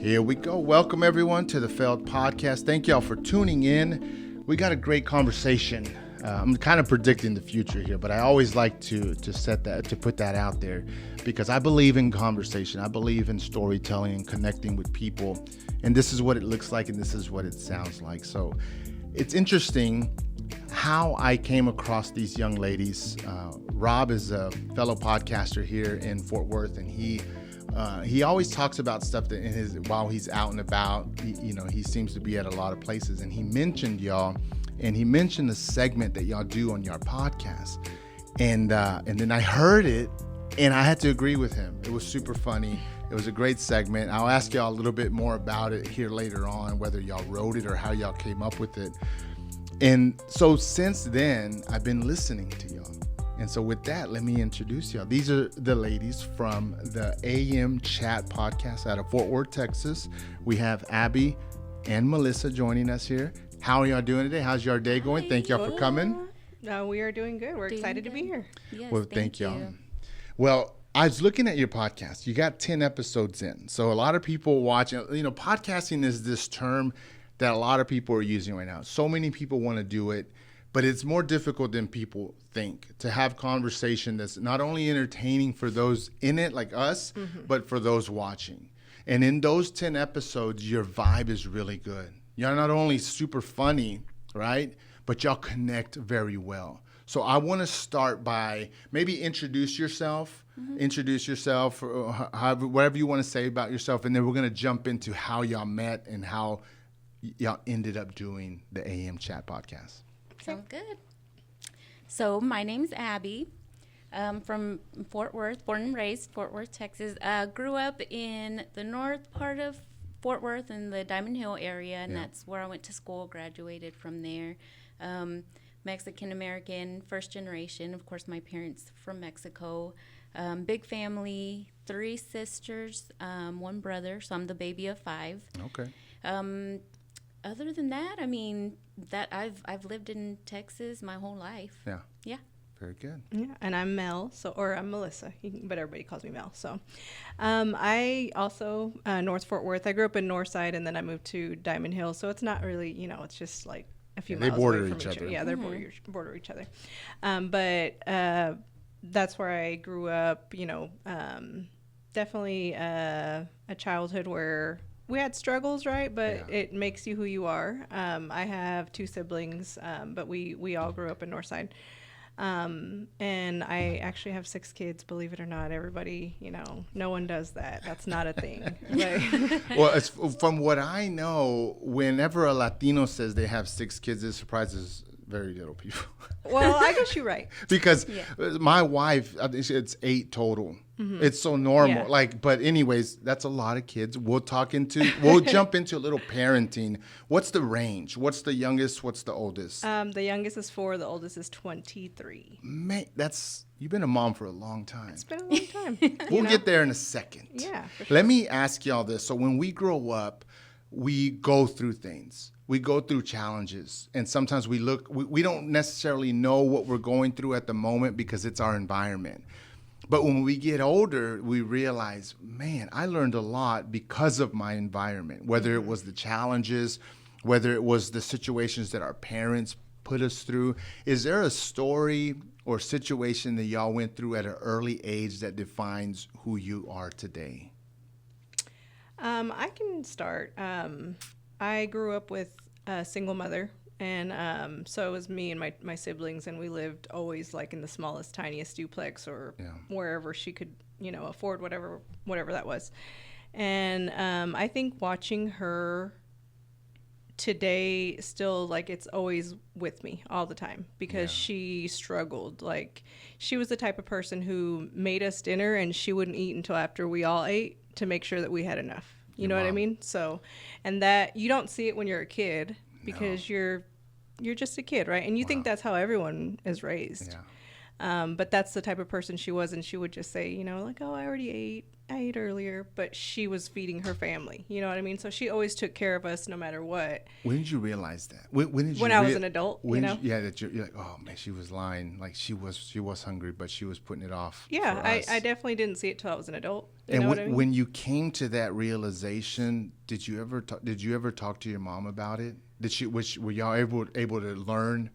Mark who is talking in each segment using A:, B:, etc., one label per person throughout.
A: Here we go. Welcome everyone to the Failed podcast. Thank y'all for tuning in. We got a great conversation. I'm kind of predicting the future here, but I always like to put that out there because I believe in conversation. I believe in storytelling and connecting with people. And this is what it looks like and this is what it sounds like. So it's interesting how I came across these young ladies. Rob is a fellow podcaster here in Fort Worth, and he always talks about stuff that while he's out and about. He seems to be at a lot of places, and he mentioned y'all, and he mentioned the segment that y'all do on your podcast, and then I heard it, and I had to agree with him. It was super funny. It was a great segment. I'll ask y'all a little bit more about it here later on, whether y'all wrote it or how y'all came up with it. And so since then, I've been listening to y'all. And so with that, let me introduce y'all. These are the ladies from the AM Chat podcast out of Fort Worth, Texas. We have Abby and Melissa joining us here. How are y'all doing today? How's your day going? Thank y'all for coming.
B: We are doing good. We're excited to be here.
C: Yes,
A: well, thank y'all. Well, I was looking at your podcast. You got 10 episodes in. So a lot of people watching, podcasting is this term that a lot of people are using right now. So many people want to do it, but it's more difficult than people think to have conversation that's not only entertaining for those in it like us, but for those watching. And in those 10 episodes, your vibe is really good. You're not only super funny, right, but y'all connect very well. So I want to start by maybe introduce yourself, whatever you want to say about yourself, and then we're going to jump into how y'all met and how y'all ended up doing the AM Chat podcast.
C: Sounds good. So my name's Abby. From Fort Worth, born and raised Fort Worth, Texas. Grew up in the north part of Fort Worth in the Diamond Hill area, and that's where I went to school, graduated from there. Mexican-American, first generation. Of course, my parents from Mexico. Big family, 3 sisters, 1 brother, so I'm the baby of 5.
A: Okay.
C: Other than that, I've lived in Texas my whole life.
A: Yeah.
C: Yeah.
A: Very good.
B: Yeah, and I'm Mel, or I'm Melissa, but everybody calls me Mel. So, I also North Fort Worth. I grew up in Northside, and then I moved to Diamond Hill. So it's not really, it's just like a few miles
A: border
B: away from
A: each other.
B: Yeah, they border each other. But that's where I grew up. Definitely a childhood where we had struggles, right? But it makes you who you are. I have 2 siblings, but we all grew up in Northside. And I actually have 6 kids, believe it or not. Everybody, no one does that. That's not a thing.
A: Well, from what I know, whenever a Latino says they have 6 kids, it surprises very little people.
B: Well, I guess you're right.
A: Because my wife, I think it's 8 total. It's so normal.
B: Yeah.
A: But anyways, that's a lot of kids. We'll jump into a little parenting. What's the range? What's the youngest? What's the oldest?
B: The youngest is 4. The oldest is 23.
A: Man, you've been a mom for a long time.
B: It's been a long time.
A: We'll get there in a second.
B: Yeah. For sure.
A: Let me ask y'all this. So when we grow up, we go through things. We go through challenges, and sometimes we don't necessarily know what we're going through at the moment because it's our environment. But when we get older, we realize, man, I learned a lot because of my environment, whether it was the challenges, whether it was the situations that our parents put us through. Is there a story or situation that y'all went through at an early age that defines who you are today?
B: I can start. I grew up with a single mother, and so it was me and my siblings, and we lived always like in the smallest, tiniest duplex or wherever she could, afford whatever that was. And I think watching her today still, like, it's always with me all the time because she struggled. Like, she was the type of person who made us dinner and she wouldn't eat until after we all ate to make sure that we had enough. You know what I mean? So, and that you don't see it when you're a kid because you're just a kid, right? And you think that's how everyone is raised. But that's the type of person she was, and she would just say, you know, like, oh, I ate earlier, but she was feeding her family, you know what I mean? So she always took care of us no matter what.
A: When did you realize that? When did you?
B: When I was an adult, you know?
A: That you're like, oh man, she was lying. Like she was hungry, but she was putting it off.
B: Yeah,
A: for us.
B: I definitely didn't see it till I was an adult. You
A: And
B: know what I mean?
A: when you came to that realization, did you ever talk to your mom about it? Were y'all able to learn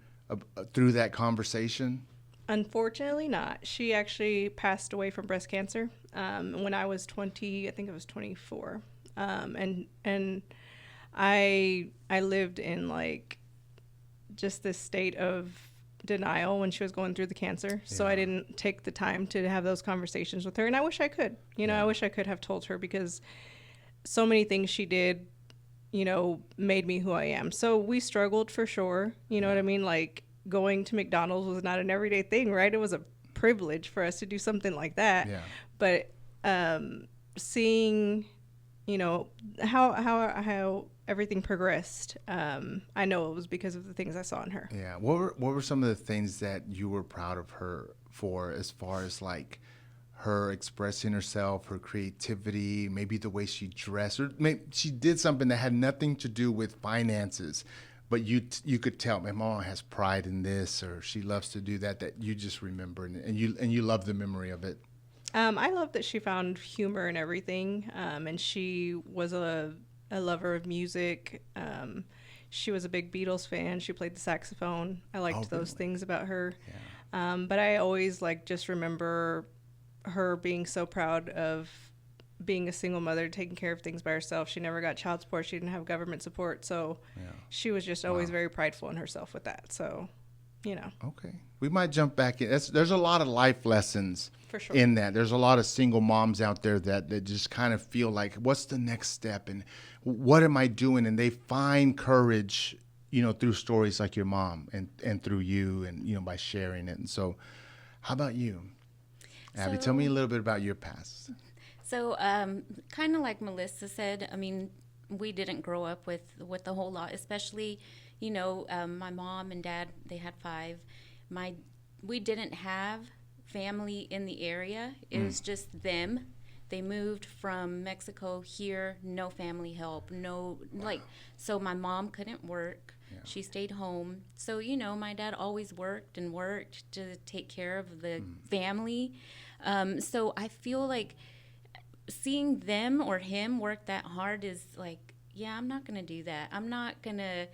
A: through that conversation?
B: Unfortunately not. She actually passed away from breast cancer when I was 20, I think I was 24. And I lived in like just this state of denial when she was going through the cancer. So I didn't take the time to have those conversations with her. And I wish I could. You know, I wish I could have told her, because so many things she did, you know, made me who I am. So we struggled for sure. You know what I mean? Like, going to McDonald's was not an everyday thing, right? It was a privilege for us to do something like that. Yeah. But seeing, you know, how everything progressed, I know it was because of the things I saw in her.
A: Yeah. What were some of the things that you were proud of her for, as far as like her expressing herself, her creativity, maybe the way she dressed, or maybe she did something that had nothing to do with finances, but you could tell my mom has pride in this, or she loves to do that you just remember, and you love the memory of it.
B: I love that she found humor in everything, and she was a lover of music. She was a big Beatles fan. She played the saxophone. I liked those things about her. Yeah. But I always just remember her being so proud of being a single mother, taking care of things by herself. She never got child support. She didn't have government support. So she was just always very prideful in herself with that. So, you know.
A: Okay. We might jump back in. There's a lot of life lessons
B: for sure
A: in that. There's a lot of single moms out there that just kind of feel like, what's the next step? And what am I doing? And they find courage, you know, through stories like your mom and through you, and, you know, by sharing it. And so how about you, Abby? Tell me a little bit about your past.
C: So, kind of like Melissa said, I mean, we didn't grow up with a whole lot, especially, you know, my mom and dad, they had 5. We didn't have family in the area. It was just them. They moved from Mexico here, no family help, so my mom couldn't work. Yeah. She stayed home. So, you know, my dad always worked to take care of the family. So I feel like seeing them or him work that hard is like, yeah, I'm not going to do that. I'm not going to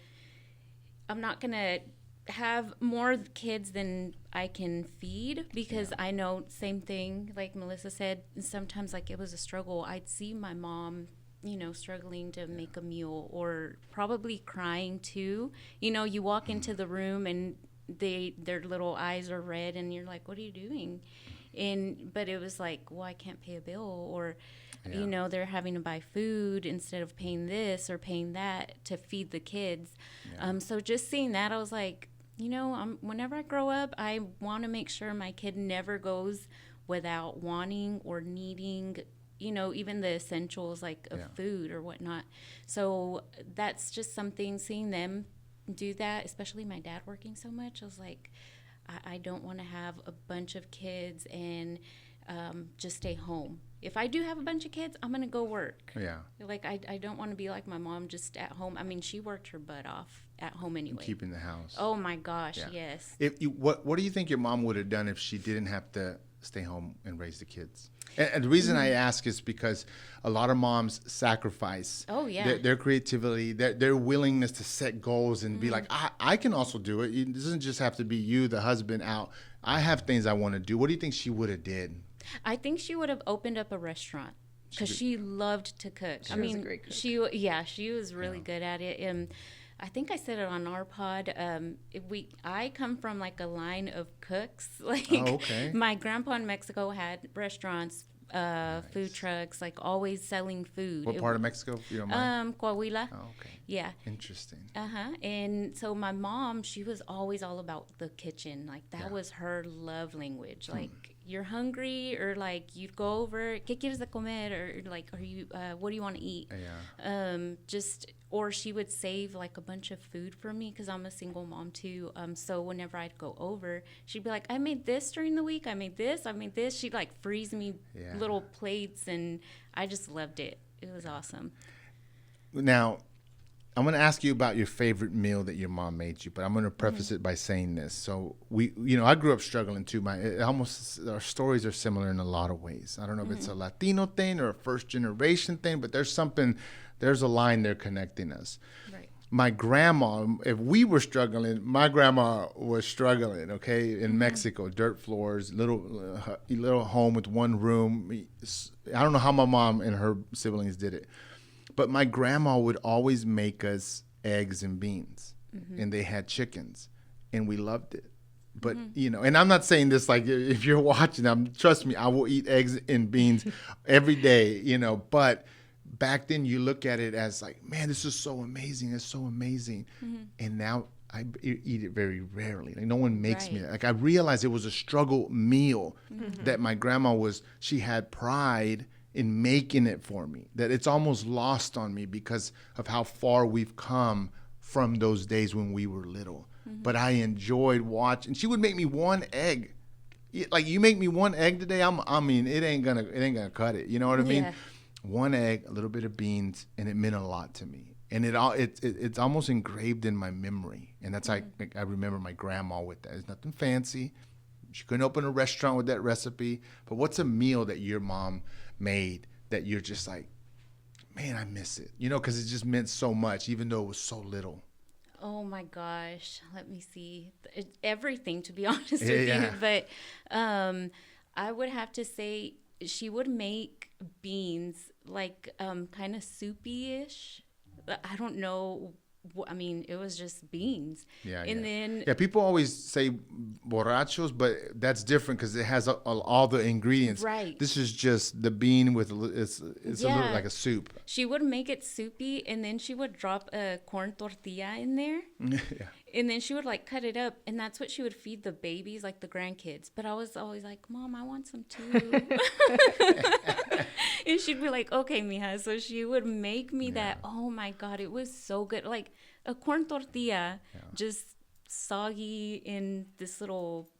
C: have more kids than I can feed, because I know, same thing, like Melissa said, sometimes like it was a struggle. I'd see my mom, you know, struggling to make a meal, or probably crying too. You know, you walk into the room and their little eyes are red, and you're like, what are you doing? But it was like, well, I can't pay a bill, or, you know, they're having to buy food instead of paying this or paying that to feed the kids. Yeah. So just seeing that, I was like, you know, whenever I grow up, I want to make sure my kid never goes without wanting or needing, you know, even the essentials like of food or whatnot. So that's just something, seeing them do that, especially my dad working so much. I was like, I don't want to have a bunch of kids and just stay home. If I do have a bunch of kids, I'm going to go work. Yeah. Like, I don't want to be like my mom, just at home. I mean, she worked her butt off at home anyway.
A: Keeping the house.
C: Oh, my gosh, yes.
A: What do you think your mom would have done if she didn't have to stay home and raise the kids? And the reason I ask is because a lot of moms sacrifice their creativity, their willingness to set goals and be like, I can also do it. It doesn't just have to be you, the husband, out. I have things I want to do. What do you think she would have did?
C: I think she would have opened up a restaurant, because she loved to cook.
B: She was a great cook.
C: She was really good at it. And I think I said it on our pod. I come from like a line of cooks. Like, my grandpa in Mexico had restaurants, food trucks, like always selling food.
A: What part of Mexico, if you don't mind?
C: Coahuila.
A: Oh, okay.
C: Yeah.
A: Interesting.
C: And so my mom, she was always all about the kitchen. Like, that was her love language. Like, you're hungry, or like you'd go over, ¿qué quieres de comer? Or like, are you, what do you want to eat? Or she would save like a bunch of food for me because I'm a single mom too. So whenever I'd go over, she'd be like, I made this during the week. I made this. She'd like freeze me little plates, and I just loved it. It was awesome.
A: Now, I'm going to ask you about your favorite meal that your mom made you, but I'm going to preface it by saying this. So I grew up struggling too. Our stories are similar in a lot of ways. I don't know if it's a Latino thing or a first generation thing, but there's a line there connecting us.
C: Right.
A: My grandma, if we were struggling, my grandma was struggling, okay, in Mexico, dirt floors, little home with one room. I don't know how my mom and her siblings did it. But my grandma would always make us eggs and beans, and they had chickens, and we loved it. But, and I'm not saying this like if you're watching, trust me, I will eat eggs and beans every day, but back then you look at it as like, man, this is so amazing. It's so amazing. And now I eat it very rarely. Like no one makes me that. Like I realized it was a struggle meal that my grandma she had pride in making it for me, that it's almost lost on me because of how far we've come from those days when we were little. But I enjoyed watching. She would make me one egg. Like you make me one egg today, it ain't gonna cut it. You know what I mean? One egg, a little bit of beans, and it meant a lot to me. And it's almost engraved in my memory. And that's like I remember my grandma with that. It's nothing fancy. She couldn't open a restaurant with that recipe. But what's a meal that your mom made that you're just like, man, I miss it, because it just meant so much, even though it was so little?
C: Oh my gosh, let me see. Everything, to be honest with you. But I would have to say she would make beans like kind of soupy-ish. I don't know. It was just beans. Then
A: people always say borrachos, but that's different because it has all the ingredients.
C: Right.
A: This is just the bean with it's a little like a soup.
C: She would make it soupy, and then she would drop a corn tortilla in there. And then she would like cut it up, and that's what she would feed the babies, like the grandkids. But I was always like, Mom, I want some too. And she'd be like, okay, mija. So she would make me that. Oh my God, it was so good. Like a corn tortilla, just soggy in this little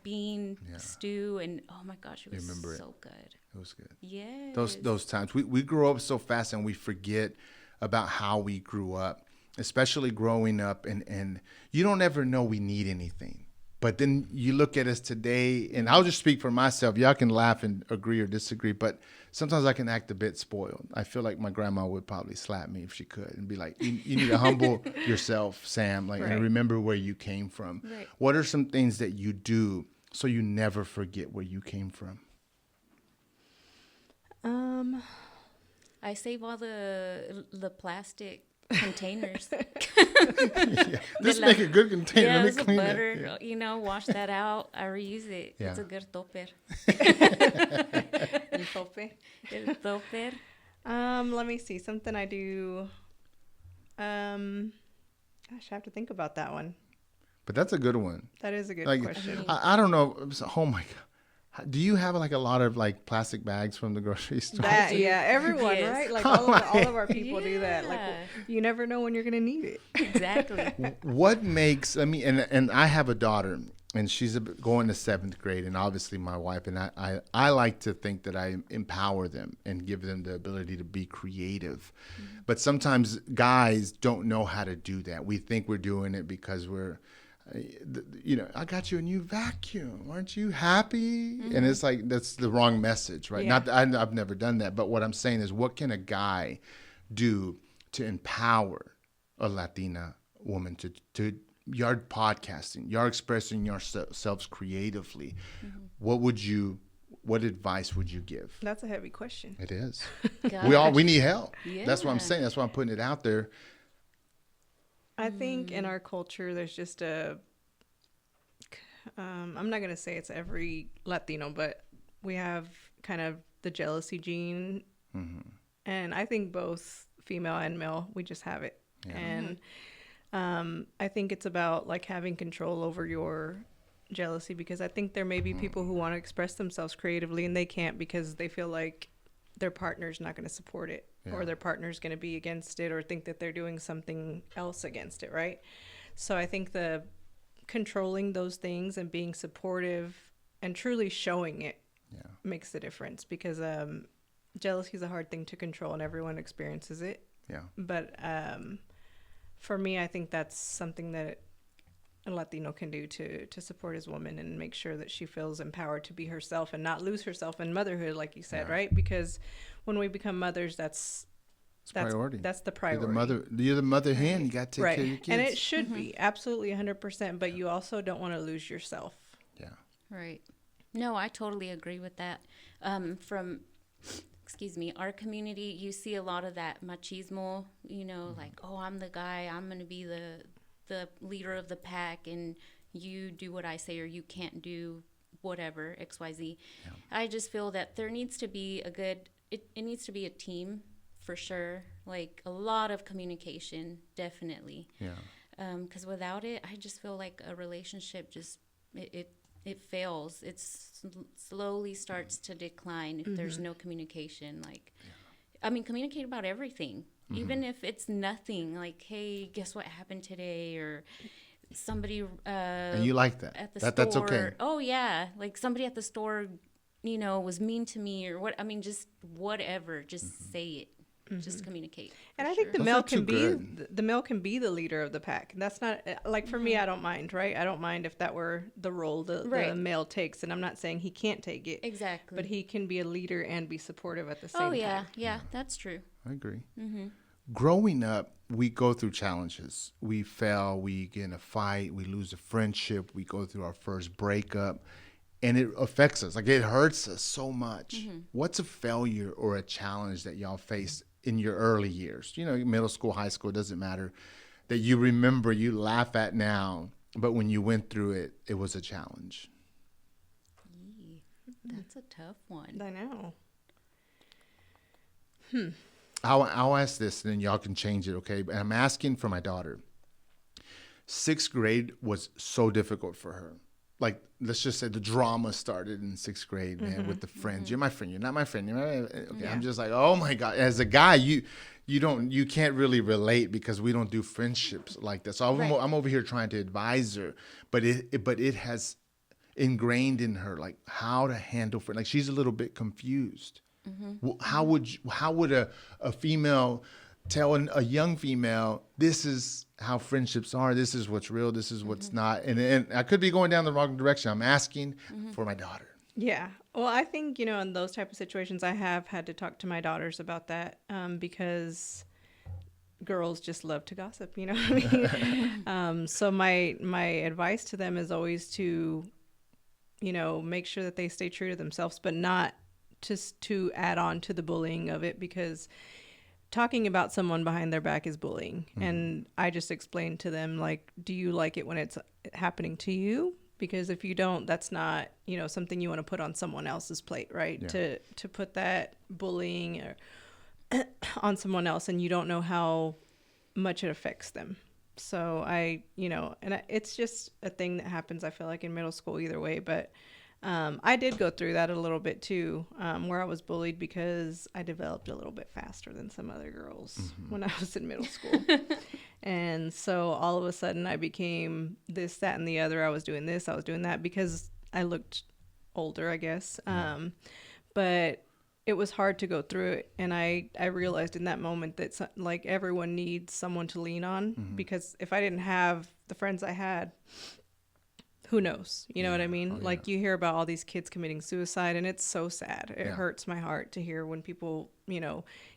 C: bean stew. And oh my gosh, it was so good.
A: It was good.
C: Yeah.
A: Those times. We grow up so fast and we forget about how we grew up, especially growing up. And you don't ever know we need anything. But then you look at us today, and I'll just speak for myself. Y'all can laugh and agree or disagree, but sometimes I can act a bit spoiled. I feel like my grandma would probably slap me if she could and be like, you need to humble yourself, Sam, and remember where you came from.
C: Right.
A: What are some things that you do so you never forget where you came from?
C: I save all the plastic containers.
A: This make a good container.
C: Yeah,
A: Let me
C: it's
A: clean
C: butter.
A: it.
C: Wash that out. I reuse it.
A: Yeah.
C: It's a good topper.
B: El tope.
C: El topper.
B: Let me see. Something I do. Gosh, I have to think about that one.
A: But that's a good one.
B: That is a good
A: Like,
B: question.
A: I don't know. Oh my God. Do you have like a lot of like plastic bags from the grocery store?
B: Everyone,
C: Yes.
B: right? Like all of our people do that. Like
C: Yeah.
B: you never know when you're gonna need it.
C: Exactly.
A: What makes, and I have a daughter, and she's going to 7th grade, and obviously my wife, and I like to think that I empower them and give them the ability to be creative. Mm-hmm. But sometimes guys don't know how to do that. We think we're doing it because we're, I got you a new vacuum. Aren't you happy? Mm-hmm. And it's like, that's the wrong message, right?
B: Yeah.
A: I've never done that. But what I'm saying is, what can a guy do to empower a Latina woman to you're podcasting, you're expressing yourselves creatively. Mm-hmm. What advice would you give?
B: That's a heavy question.
A: It is.
C: Gosh.
A: We need help.
C: Yeah.
A: That's what I'm saying. That's why I'm putting it out there.
B: I think in our culture, there's just I'm not going to say it's every Latino, but we have kind of the jealousy gene. Mm-hmm. And I think both female and male, we just have it. Yeah. And I think it's about like having control over your jealousy, because I think there may be people who want to express themselves creatively and they can't because they feel like their partner's not going to support it, or their partner's going to be against it, or think that they're doing something else against it, right? So I think the controlling those things and being supportive and truly showing it makes the difference, because jealousy is a hard thing to control and everyone experiences it.
A: Yeah.
B: But for me, I think that's something that a Latino can do to support his woman and make sure that she feels empowered to be herself and not lose herself in motherhood, like you said, right? Because when we become mothers, that's
A: priority.
B: That's the priority.
A: You're the mother hen. You got to take care of your kids.
B: And it should be absolutely 100%, but you also don't want to lose yourself.
A: Yeah.
C: Right. No, I totally agree with that. From our community, you see a lot of that machismo, like, oh, I'm the guy, I'm going to be the leader of the pack, and you do what I say, or you can't do whatever, XYZ. Yeah. I just feel that there needs to be it needs to be a team for sure. Like a lot of communication, definitely. Yeah. Because without it, I just feel like a relationship just, it fails. It slowly starts to decline if there's no communication. Like, I mean, communicate about everything. Even if it's nothing, like, hey, guess what happened today? Or somebody
A: and you like that
C: at the store.
A: That's okay.
C: Oh yeah, like somebody at the store, was mean to me, or what. I mean, just whatever. Just say it. Just communicate.
B: And I think the male can be the leader of the pack. And that's not like, for me, I don't mind, right? I don't mind if that were the role the male takes. And I'm not saying he can't take it.
C: Exactly.
B: But he can be a leader and be supportive at the same time.
C: Oh yeah, yeah, that's true.
A: I agree. Growing up, we go through challenges. We fail, we get in a fight, we lose a friendship, we go through our first breakup, and it affects us. Like, it hurts us so much. What's a failure or a challenge that y'all faced in your early years? Middle school, high school, doesn't matter, that you remember, you laugh at now, but when you went through it, it was a challenge.
C: That's a tough one.
B: I know.
A: I'll ask this, and then y'all can change it, okay? And I'm asking for my daughter. 6th grade was so difficult for her. Like, let's just say the drama started in 6th grade, man, with the friends. You're my friend. You're not my friend. Okay, yeah. I'm just like, oh my God. As a guy, you can't really relate because we don't do friendships like that. So I'm over here trying to advise her, but it has ingrained in her, like, how to handle friends. Like, she's a little bit confused. How would a female tell a young female, this is how friendships are, this is what's real, this is what's not? And I could be going down the wrong direction. I'm asking for my daughter.
B: Yeah. Well, I think, in those type of situations, I have had to talk to my daughters about that, because girls just love to gossip, you know what I mean? So my advice to them is always to, make sure that they stay true to themselves, but not just to add on to the bullying of it, because talking about someone behind their back is bullying. And I just explained to them, like, do you like it when it's happening to you? Because if you don't, that's not, something you want to put on someone else's plate, right? Yeah. To put that bullying on someone else, and you don't know how much it affects them. So it's just a thing that happens, I feel like, in middle school either way. But I did go through that a little bit too, where I was bullied because I developed a little bit faster than some other girls when I was in middle school. And so all of a sudden I became this, that, and the other. I was doing this, I was doing that because I looked older, I guess. But it was hard to go through it. And I realized in that moment that like everyone needs someone to lean on, because if I didn't have the friends I had, who knows? You know what I mean? Like, you hear about all these kids committing suicide, and it's so sad. It hurts my heart to hear when people,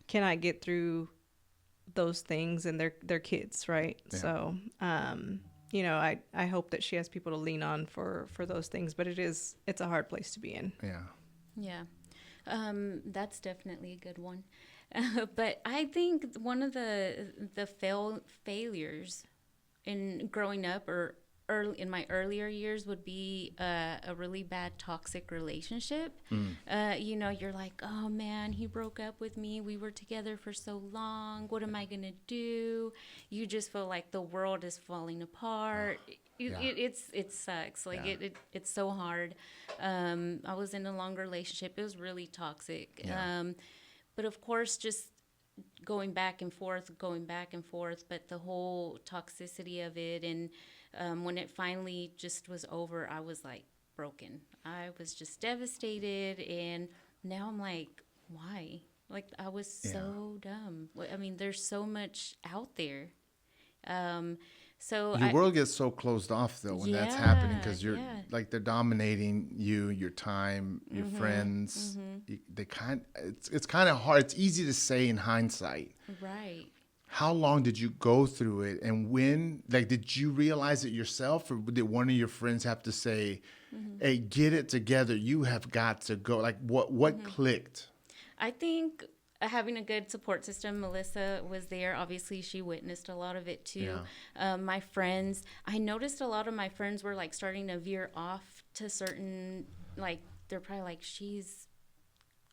B: cannot get through those things, and they're kids, right? Yeah. So, I hope that she has people to lean on for those things, but it's a hard place to be in.
A: Yeah.
C: Yeah. That's definitely a good one. But I think one of the failures in growing up, or in my earlier years, would be a really bad toxic relationship. You're like, oh man, he broke up with me. We were together for so long. What am I going to do? You just feel like the world is falling apart. It sucks. Like it's so hard. I was in a long relationship. It was really toxic. But of course, just going back and forth. But the whole toxicity of it, and when it finally just was over, I was like broken. I was just devastated, and now I'm like, why? Like, I was so dumb. I mean, there's so much out there. So
A: your world gets so closed off though when that's happening, because you're like, they're dominating you, your time, your friends. It's kind of hard. It's easy to say in hindsight.
C: Right.
A: How long did you go through it, and when, like, did you realize it yourself, or did one of your friends have to say, "Hey, get it together. You have got to go." Like, what clicked?
C: I think having a good support system. Melissa was there. Obviously, she witnessed a lot of it too. My friends, I noticed a lot of my friends were like starting to veer off to certain, like, they're probably like, she's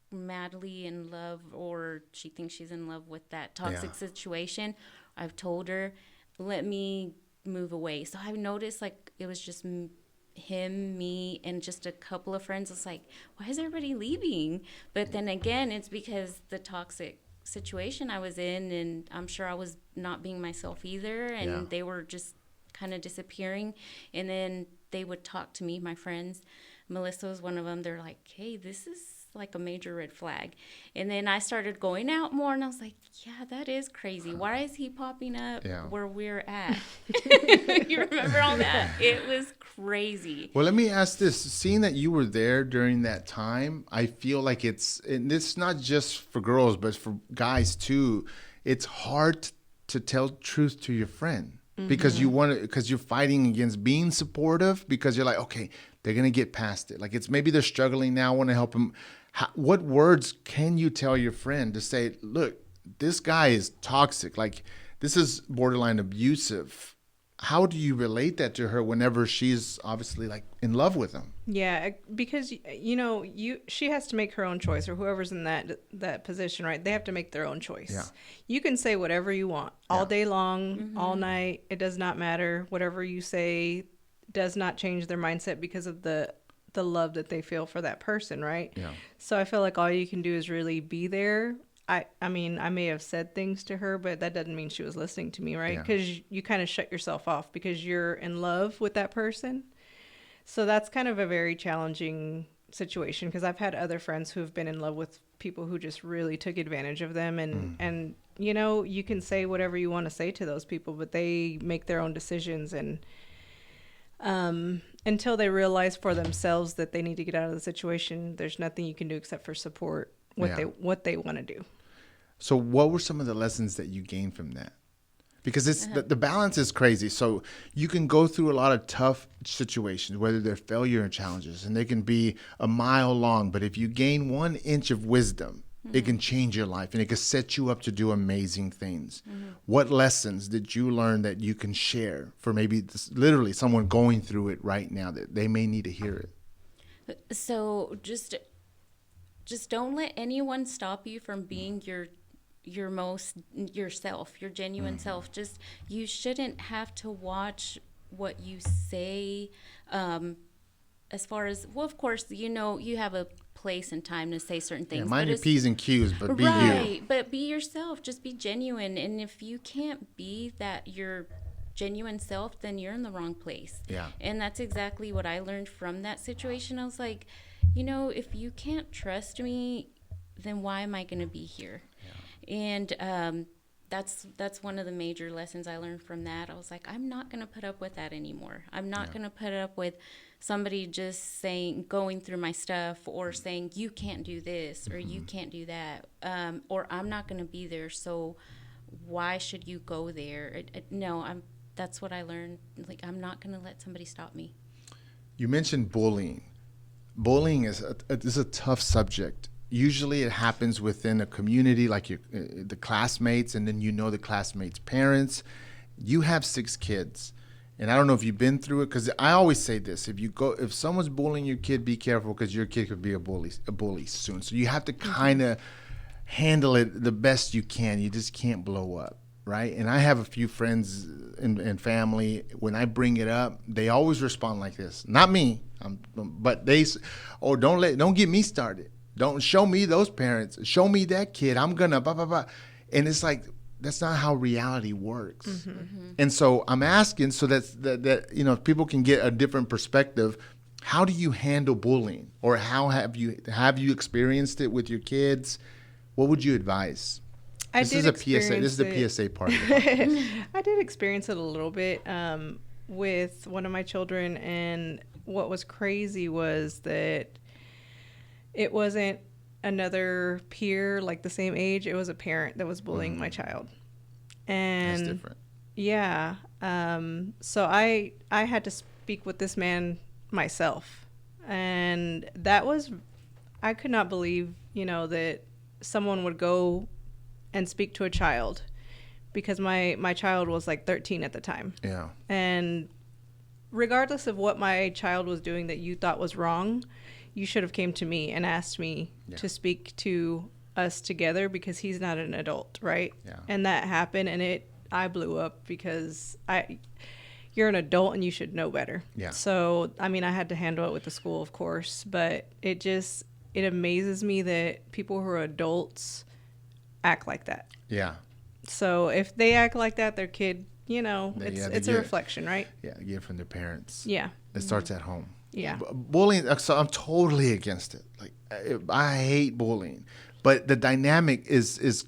C: madly in love, or she thinks she's in love with that toxic situation. I've told her, let me move away. So I noticed, like, it was just him, me, and just a couple of friends. It's like, why is everybody leaving? But then again, it's because the toxic situation I was in, and I'm sure I was not being myself either, and they were just kind of disappearing. And then they would talk to me, my friends. Melissa was one of them. They're like, hey, this is like a major red flag. And then I started going out more, and I was like, yeah, that is crazy. Why is he popping up where we're at? You remember all that? It was crazy.
A: Well, let me ask this. Seeing that you were there during that time, I feel like and it's not just for girls, but for guys too. It's hard to tell truth to your friend, because because you're fighting against being supportive, because you're like, okay, they're going to get past it. Like, it's maybe they're struggling now. I want to help them. What words can you tell your friend to say, look, this guy is toxic. Like, this is borderline abusive. How do you relate that to her whenever she's obviously, like, in love with him?
B: Yeah, because, she has to make her own choice, or whoever's in that position, right? They have to make their own choice.
A: Yeah.
B: You can say whatever you want all day long, all night. It does not matter. Whatever you say does not change their mindset because of the love that they feel for that person, right?
A: Yeah.
B: So I feel like all you can do is really be there. I mean, I may have said things to her, but that doesn't mean she was listening to me, right? Because you kind of shut yourself off because you're in love with that person. So that's kind of a very challenging situation, because I've had other friends who have been in love with people who just really took advantage of them. And you can say whatever you want to say to those people, but they make their own decisions. And until they realize for themselves that they need to get out of the situation, there's nothing you can do except for support what they want to do.
A: So what were some of the lessons that you gained from that? Because the balance is crazy. So you can go through a lot of tough situations, whether they're failure and challenges, and they can be a mile long. But if you gain 1 inch of wisdom, it can change your life, and it can set you up to do amazing things. What lessons did you learn that you can share for maybe literally someone going through it right now, that they may need to hear it?
C: So just don't let anyone stop you from being your yourself, your genuine self. Just, you shouldn't have to watch what you say. As far as, well, of course, you have a place and time to say certain things.
A: Mind your P's and Q's, but be
C: right,
A: you.
C: But be yourself. Just be genuine. And if you can't be your genuine self, then you're in the wrong place.
A: Yeah. And
C: that's exactly what I learned from that situation. I was like, if you can't trust me, then why am I going to be here? Yeah. And that's one of the major lessons I learned from that. I was like, I'm not going to put up with that anymore. I'm not going to put up with somebody just going through my stuff, or saying, you can't do this, or you can't do that, or I'm not going to be there, so why should you go there? That's what I learned. Like, I'm not going to let somebody stop me.
A: You mentioned bullying. Bullying is a tough subject. Usually it happens within a community, like the classmates, and then the classmates' parents. You have 6 kids, and I don't know if you've been through it, because I always say this: if someone's bullying your kid, be careful, because your kid could be a bully soon. So you have to kind of handle it the best you can. You just can't blow up. right? And I have a few friends and family. When I bring it up, they always respond like this. Not me, but don't get me started. Don't show me those parents. Show me that kid. I'm gonna blah blah blah. And it's like that's not how reality works. Mm-hmm. Mm-hmm. And so I'm asking so that people can get a different perspective. How do you handle bullying, or how have you experienced it with your kids? What would you advise? This is the PSA part of it.
B: I did experience it a little bit with one of my children, and what was crazy was that it wasn't another peer like the same age. It was a parent that was bullying my child. And
A: that's different.
B: Yeah. So I had to speak with this man myself. And I could not believe, that someone would go and speak to a child, because my child was like 13 at the time.
A: Yeah.
B: And regardless of what my child was doing that you thought was wrong, you should have came to me and asked me to speak to us together, because he's not an adult, right?
A: Yeah.
B: And that happened, and I blew up because you're an adult and you should know better.
A: Yeah.
B: So, I had to handle it with the school, of course, but it amazes me that people who are adults act like that.
A: Yeah.
B: So if they act like that, their kid, it's a reflection, right?
A: Yeah, get it from their parents.
B: Yeah.
A: It starts at home.
B: Yeah.
A: Bullying, so I'm totally against it. Like, I hate bullying. But the dynamic is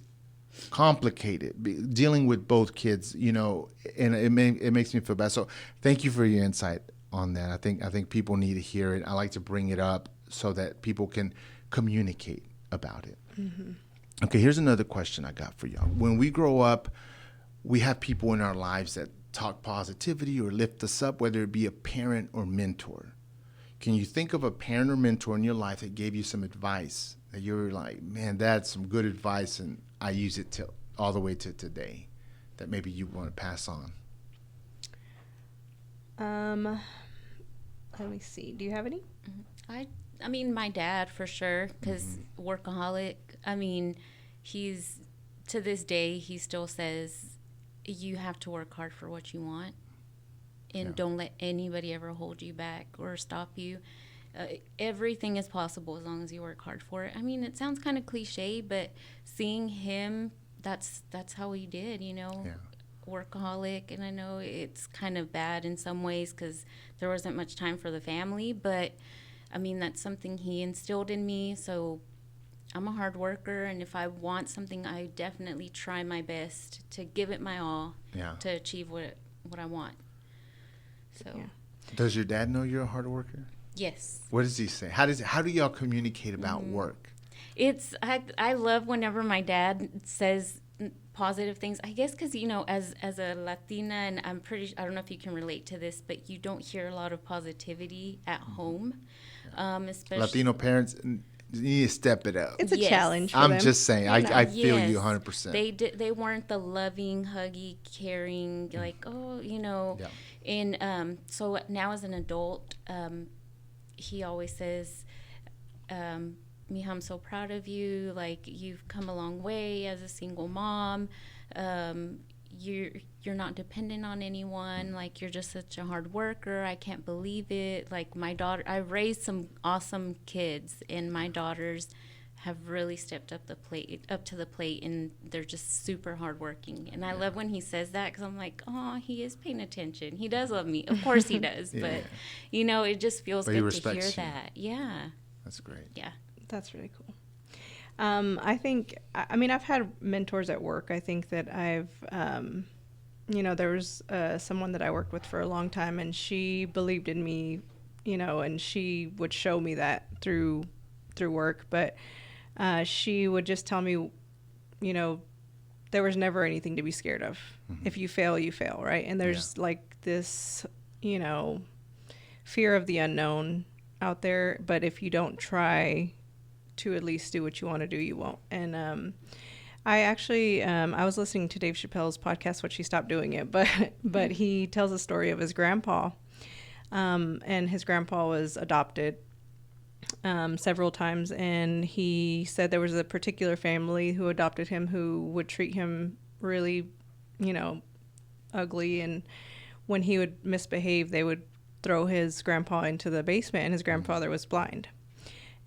A: complicated, dealing with both kids, and it makes me feel bad. So thank you for your insight on that. I think people need to hear it. I like to bring it up so that people can communicate about it. Mm-hmm. Okay, here's another question I got for y'all. When we grow up, we have people in our lives that talk positivity or lift us up, whether it be a parent or mentor. Can you think of a parent or mentor in your life that gave you some advice that you were like, man, that's some good advice, and I use it all the way to today, that maybe you want to pass on?
B: Let me see. Do you have any?
C: I mean, my dad, for sure, because workaholic. He's, to this day, he still says, you have to work hard for what you want, and don't let anybody ever hold you back or stop you. Everything is possible as long as you work hard for it. It sounds kind of cliche, but seeing him, that's how he did, workaholic. And I know it's kind of bad in some ways because there wasn't much time for the family, but that's something he instilled in me. So I'm a hard worker, and if I want something, I definitely try my best to give it my all to achieve what I want. So,
A: Does your dad know you're a hard worker?
C: Yes.
A: What does he say? How do y'all communicate about work?
C: I love whenever my dad says positive things. I guess because as a Latina, and I don't know if you can relate to this, but you don't hear a lot of positivity at home, especially
A: Latino parents. You need to step it up.
B: It's a challenge for
A: I'm
B: them.
A: just saying. I feel you 100%.
C: They weren't the loving, huggy, caring, like, And so now as an adult, he always says, Mija, I'm so proud of you. Like, you've come a long way as a single mom. You're not dependent on anyone. Like, you're just such a hard worker. I can't believe it. Like, my daughter, I raised some awesome kids, and my daughters have really stepped up to the plate, and they're just super hardworking. And I love when he says that, because I'm like, oh, he is paying attention. He does love me. Of course he does. But, it just feels good to hear that. Yeah.
A: That's great.
C: Yeah.
B: That's really cool. I think, I've had mentors at work. I think that I've, there was someone that I worked with for a long time, and she believed in me, and she would show me that through work. But she would just tell me, there was never anything to be scared of. Mm-hmm. If you fail, you fail, right? And there's like this, fear of the unknown out there. But if you don't try to at least do what you want to do, you won't. And I actually I was listening to Dave Chappelle's podcast, which he stopped doing it, but he tells a story of his grandpa, and his grandpa was adopted several times, and he said there was a particular family who adopted him who would treat him really ugly. And when he would misbehave, they would throw his grandpa into the basement, and his grandfather was blind.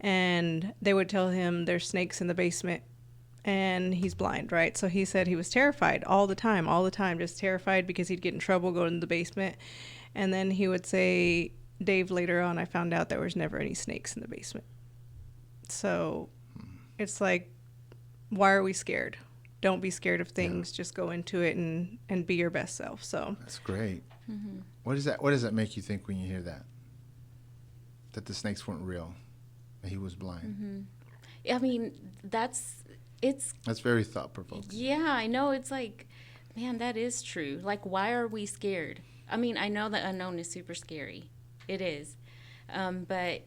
B: And they would tell him there's snakes in the basement, and he's blind, right? So he said he was terrified all the time, just terrified because he'd get in trouble going to the basement. And then he would say, Dave, later on, I found out there was never any snakes in the basement. So it's like, why are we scared? Don't be scared of things. Yeah. Just go into it and be your best self. So
A: that's great. Mm-hmm. What does that make you think when you hear that? That the snakes weren't real, that he was blind.
C: Mm-hmm. I mean, that's
A: very thought-provoking.
C: Yeah, I know. It's like, man, that is true. Like, why are we scared? I mean, I know the unknown is super scary. It is. But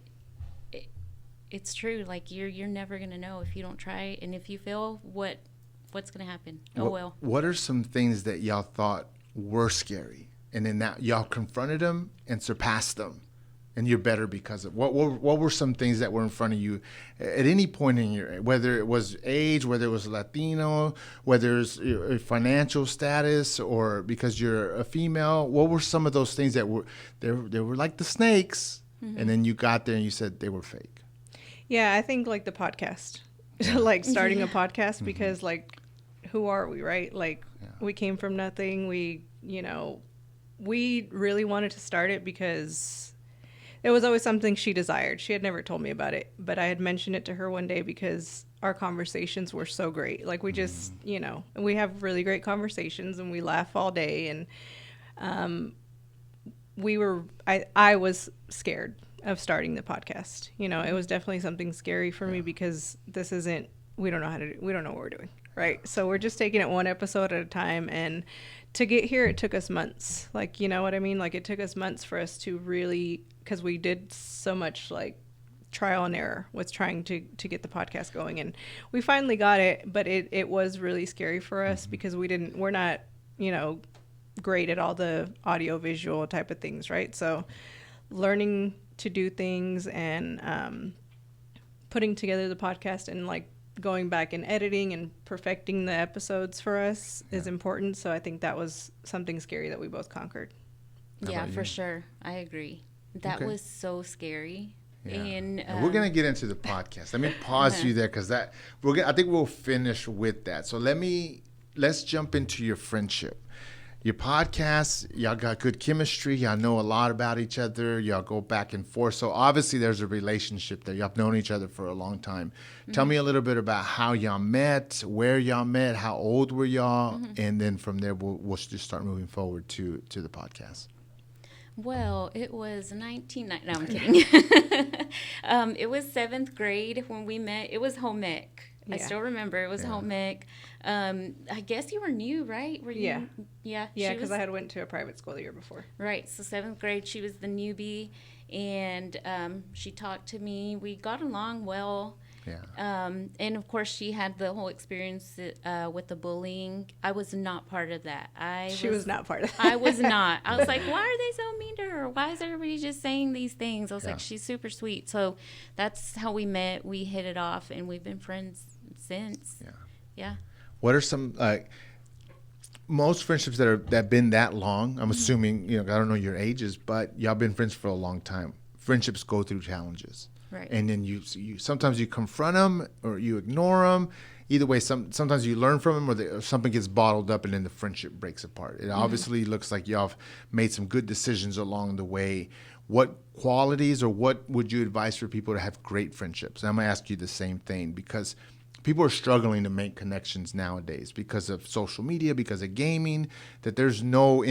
C: it's true. Like, you're never going to know if you don't try. And if you fail, what's going to happen? Oh, well.
A: What are some things that y'all thought were scary? And then now y'all confronted them and surpassed them. And you're better because of what were some things that were in front of you at any point in your, whether it was age, whether it was Latino, whether it's your financial status, or because you're a female? What were some of those things that were they were like the snakes, and then you got there and you said they were fake?
B: Yeah, I think like the podcast, like starting a podcast, because like, who are we, right? Like we came from nothing. We really wanted to start it because it was always something she desired. She had never told me about it, but I had mentioned it to her one day because our conversations were so great. Like we just, we have really great conversations and we laugh all day. And I was scared of starting the podcast. It was definitely something scary for me because we don't know what we're doing. Right. So we're just taking it one episode at a time. And to get here, it took us months. Like, you know what I mean? Like it took us months for us to really, because we did so much like trial and error with trying to get the podcast going. And we finally got it, but it was really scary for us because we're not, great at all the audio visual type of things. Right. So learning to do things and putting together the podcast and like going back and editing and perfecting the episodes for us is important. So I think that was something scary that we both conquered.
C: Yeah, for sure. I agree. That was so scary.
A: Yeah.
C: And
A: we're going to get into the podcast. Let me pause you there because I think we'll finish with that. So let's jump into your friendship. Your podcast, y'all got good chemistry. Y'all know a lot about each other. Y'all go back and forth. So obviously there's a relationship there. Y'all have known each other for a long time. Tell me a little bit about how y'all met, where y'all met, how old were y'all, and then from there we'll just start moving forward to the podcast.
C: Well, it was 1990. No, I'm kidding. It was 7th grade when we met. It was home ec. I still remember it was home ec. I guess you were new, right? Were you? Yeah,
B: because I had went to a private school the year before.
C: Right. So 7th grade, she was the newbie, and she talked to me. We got along well. Yeah. And of course, she had the whole experience with the bullying. I was not part of that.
B: She was not part of that.
C: I was not. I was like, why are they so mean to her? Why is everybody just saying these things? I was like, she's super sweet. So that's how we met. We hit it off, and we've been friends since. Yeah.
A: What are some most friendships that have been that long? I'm assuming I don't know your ages, but y'all been friends for a long time. Friendships go through challenges.
C: Right.
A: And then you sometimes you confront them or you ignore them. Either way, sometimes you learn from them or something gets bottled up and then the friendship breaks apart. It obviously looks like y'all have made some good decisions along the way. What qualities or what would you advise for people to have great friendships? And I'm going to ask you the same thing because people are struggling to make connections nowadays because of social media, because of gaming, that there's no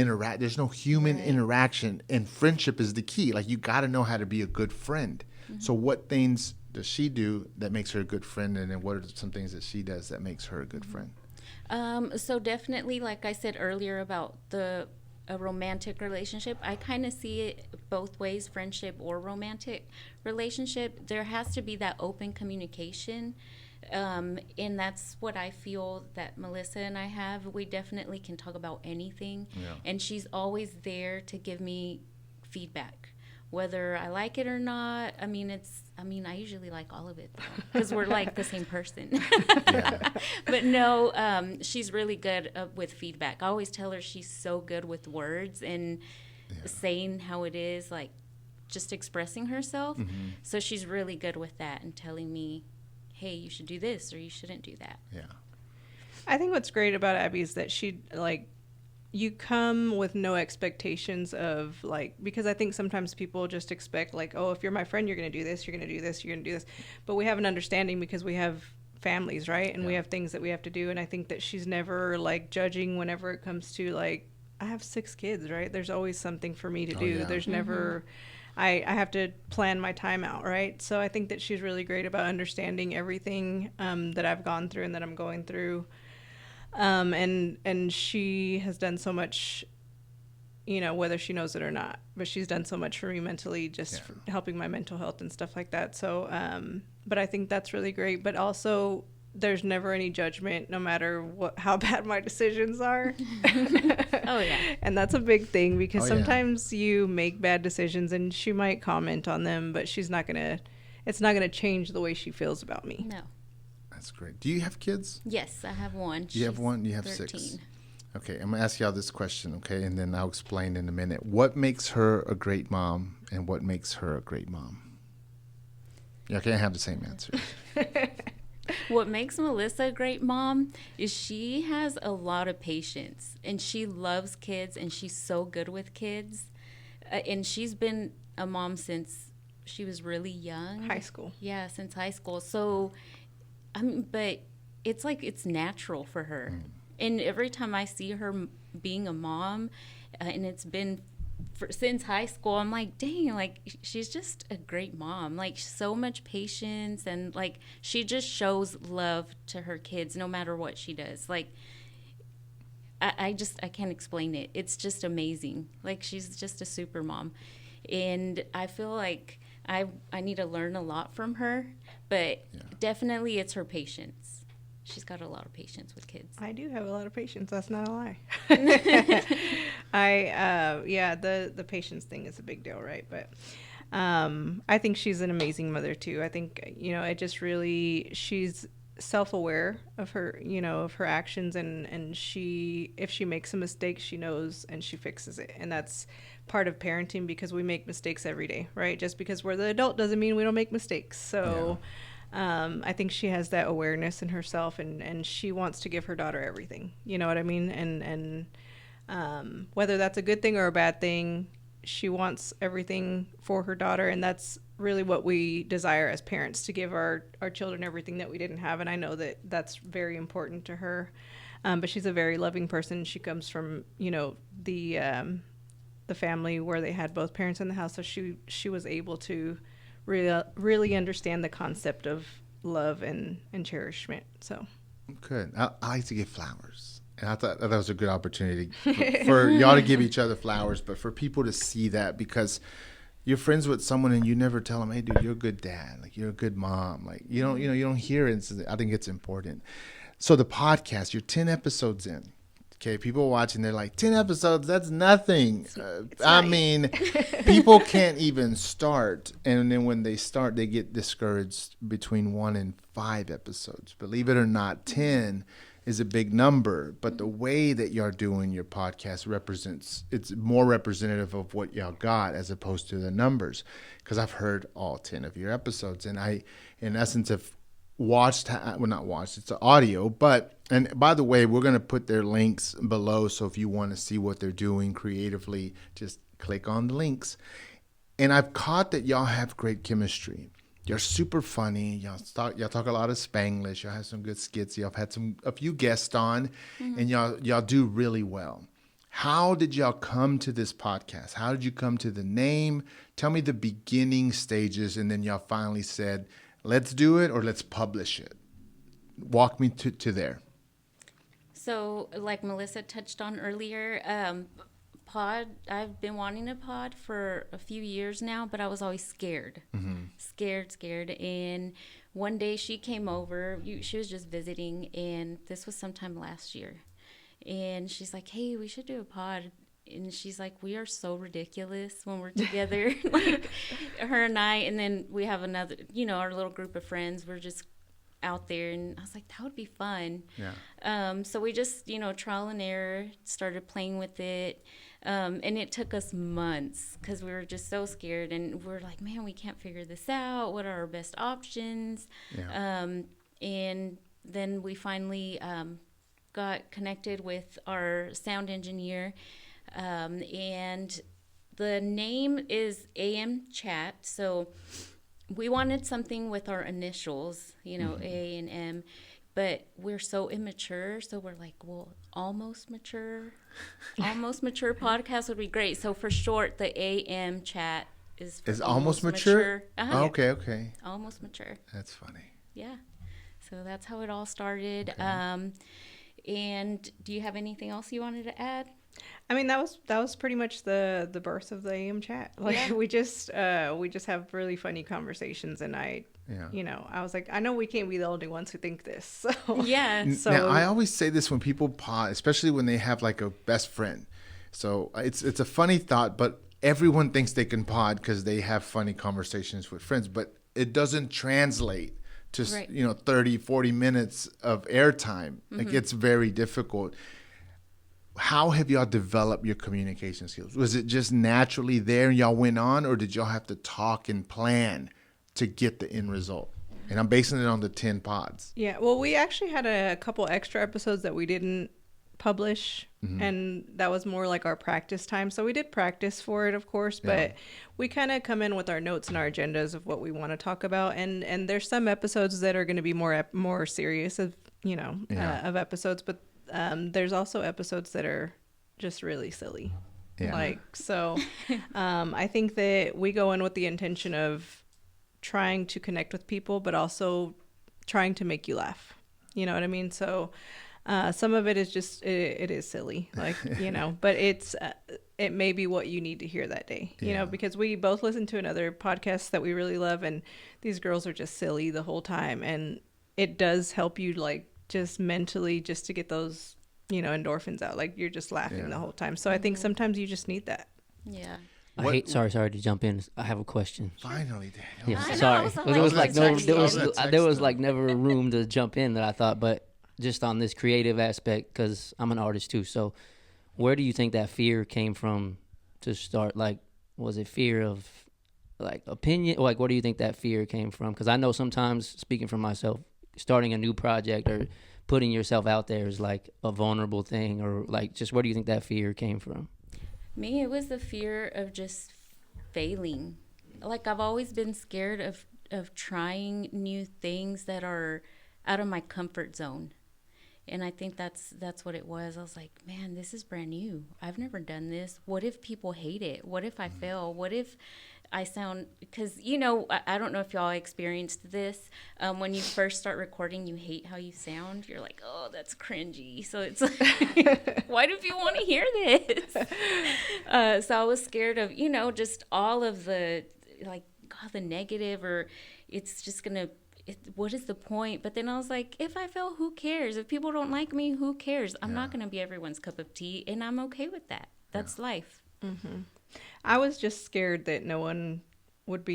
A: human interaction, and friendship is the key. Like you got to know how to be a good friend. So what things does she do that makes her a good friend, and then what are some things that she does that makes her a good friend?
C: So definitely, like I said earlier about a romantic relationship, I kind of see it both ways, friendship or romantic relationship. There has to be that open communication. And that's what I feel that Melissa and I have. We definitely can talk about anything. Yeah. And she's always there to give me feedback, whether I like it or not. I mean, it's I mean, I usually like all of it because we're like the same person.
A: Yeah.
C: But no, she's really good with feedback. I always tell her she's so good with words and saying how it is, like just expressing herself.
A: Mm-hmm.
C: So she's really good with that and telling me, hey, you should do this or you shouldn't do that.
A: Yeah.
B: I think what's great about Abby is that she, like, you come with no expectations of, like, because I think sometimes people just expect, like, oh, if you're my friend, you're going to do this, you're going to do this, you're going to do this. But we have an understanding because we have families, right? And we have things that we have to do. And I think that she's never, like, judging whenever it comes to, like, I have 6 kids, right? There's always something for me to do.
A: Yeah.
B: There's never... I have to plan my time out, right? So I think that she's really great about understanding everything that I've gone through and that I'm going through. And she has done so much, you know, whether she knows it or not, but she's done so much for me mentally, just for helping my mental health and stuff like that. So, but I think that's really great. But also, there's never any judgment, no matter how bad my decisions are.
C: Oh, yeah.
B: And that's a big thing because sometimes you make bad decisions and she might comment on them, but it's not going to change the way she feels about me.
C: No.
A: That's great. Do you have kids?
C: Yes, I have one.
A: You have one? You have
C: 13.
A: 6. Okay, I'm going to ask y'all this question, okay? And then I'll explain in a minute. What makes her a great mom and what makes her a great mom? Y'all can't have the same answer.
C: What makes Melissa a great mom is she has a lot of patience and she loves kids and she's so good with kids. And she's been a mom since she was really young.
B: High school.
C: Yeah, since high school. So, I mean, but it's like it's natural for her. And every time I see her being a mom, and it's been since high school, I'm like, dang, like she's just a great mom. Like so much patience and like she just shows love to her kids no matter what she does. Like I can't explain it. It's just amazing. Like she's just a super mom. And I feel like I need to learn a lot from her, but definitely it's her patience. She's got a lot of patience with kids.
B: I do have a lot of patience. That's not a lie. The patience thing is a big deal, right? But I think she's an amazing mother too. I think, you know, it just really, she's self-aware of her, you know, of her actions, and if she makes a mistake, she knows and she fixes it. And that's part of parenting because we make mistakes every day, right? Just because we're the adult doesn't mean we don't make mistakes. So I think she has that awareness in herself, and she wants to give her daughter everything. You know what I mean? And whether that's a good thing or a bad thing, she wants everything for her daughter, and that's really what we desire as parents, to give our children everything that we didn't have. And I know that that's very important to her. But she's a very loving person. She comes from, you know, the family where they had both parents in the house, so she was able to really understand the concept of love and cherishment. So
A: Good. I like to give flowers. And I thought that was a good opportunity for y'all to give each other flowers, but for people to see that, because you're friends with someone and you never tell them, hey, dude, you're a good dad. Like, you're a good mom. Like, you don't hear it. I think it's important. So the podcast, you're 10 episodes in. Okay, people watching, they're like, 10 episodes, that's nothing. I mean, people can't even start. And then when they start, they get discouraged between 1 and 5 episodes. Believe it or not, 10 is a big number. But the way that y'all doing your podcast it's more representative of what y'all got as opposed to the numbers. Because I've heard all 10 of your episodes. And I, in essence, have not watched, it's audio, and by the way, we're going to put their links below, so if you want to see what they're doing creatively, just click on the links. And I've caught that y'all have great chemistry. You're super funny. Y'all talk a lot of Spanglish. Y'all have some good skits. Y'all have had a few guests on, and y'all do really well. How did y'all come to this podcast? How did you come to the name? Tell me the beginning stages, and then y'all finally said, let's do it or let's publish it. Walk me to there.
C: So, like Melissa touched on earlier, I've been wanting a pod for a few years now, but I was always scared. Scared. And one day she came over. She was just visiting, and this was sometime last year. And she's like, hey, we should do a pod. and she's like, we are so ridiculous when we're together, like her and I. And then we have another, our little group of friends. We're just out there, and I was like, that would be fun.
A: Yeah.
C: So we just, trial and error, started playing with it. And it took us months because we were just so scared, and we're like, man, we can't figure this out. What are our best options?
A: Yeah.
C: And then we finally got connected with our sound engineer, and the name is AM Chat. So we wanted something with our initials, A and M, but we're so immature. So we're like, well, almost mature podcast would be great. So for short, the AM Chat is
A: almost mature.
C: Uh-huh.
A: Okay.
C: Almost mature.
A: That's funny.
C: Yeah. So that's how it all started.
A: Okay.
C: And do you have anything else you wanted to add?
B: I mean, that was pretty much the birth of the AM Chat. Like, we just have really funny conversations, and I was like, I know we can't be the only ones who think this. So
C: yeah.
B: So
A: now, I always say this when people pod, especially when they have like a best friend. So it's a funny thought, but everyone thinks they can pod because they have funny conversations with friends, but it doesn't translate to 30, 40 minutes of airtime. Mm-hmm. Like, it's very difficult. How have y'all developed your communication skills? Was it just naturally there and y'all went on, or did y'all have to talk and plan to get the end result? And I'm basing it on the 10 pods.
B: Yeah, well, we actually had a couple extra episodes that we didn't publish, mm-hmm. and that was more like our practice time. So we did practice for it, of course, but we kind of come in with our notes and our agendas of what we want to talk about. And there's some episodes that are going to be more serious of episodes, but there's also episodes that are just really silly. Yeah. I think that we go in with the intention of trying to connect with people, but also trying to make you laugh. You know what I mean? So some of it is just, it is silly, but it may be what you need to hear that day, because we both listen to another podcast that we really love, and these girls are just silly the whole time. And it does help you, like, just mentally, just to get those, endorphins out. Like, you're just laughing the whole time. So I think sometimes you just need that.
C: Yeah.
D: Sorry to jump in. I have a question.
A: Finally, Daniel.
D: Yeah, sorry. There was like never a room to jump in that I thought, but just on this creative aspect, because I'm an artist too. So where do you think that fear came from to start? Like, was it fear of like opinion? Like, where do you think that fear came from? Because I know sometimes, speaking for myself, starting a new project or putting yourself out there is like a vulnerable thing, or like, just where do you think that fear came from?
C: Me, it was the fear of just failing. Like, I've always been scared of trying new things that are out of my comfort zone. And I think that's what it was. I was like, man, this is brand new. I've never done this. What if people hate it? What if I fail? What if I sound, because, I don't know if y'all experienced this. When you first start recording, you hate how you sound. You're like, oh, that's cringy. So it's like, why do people want to hear this? So I was scared of, just all of the, like, God, the negative, or it's just going to, what is the point? But then I was like, if I fail, who cares? If people don't like me, who cares? I'm not going to be everyone's cup of tea, and I'm okay with that. That's life.
B: Mm-hmm. I was just scared that no one would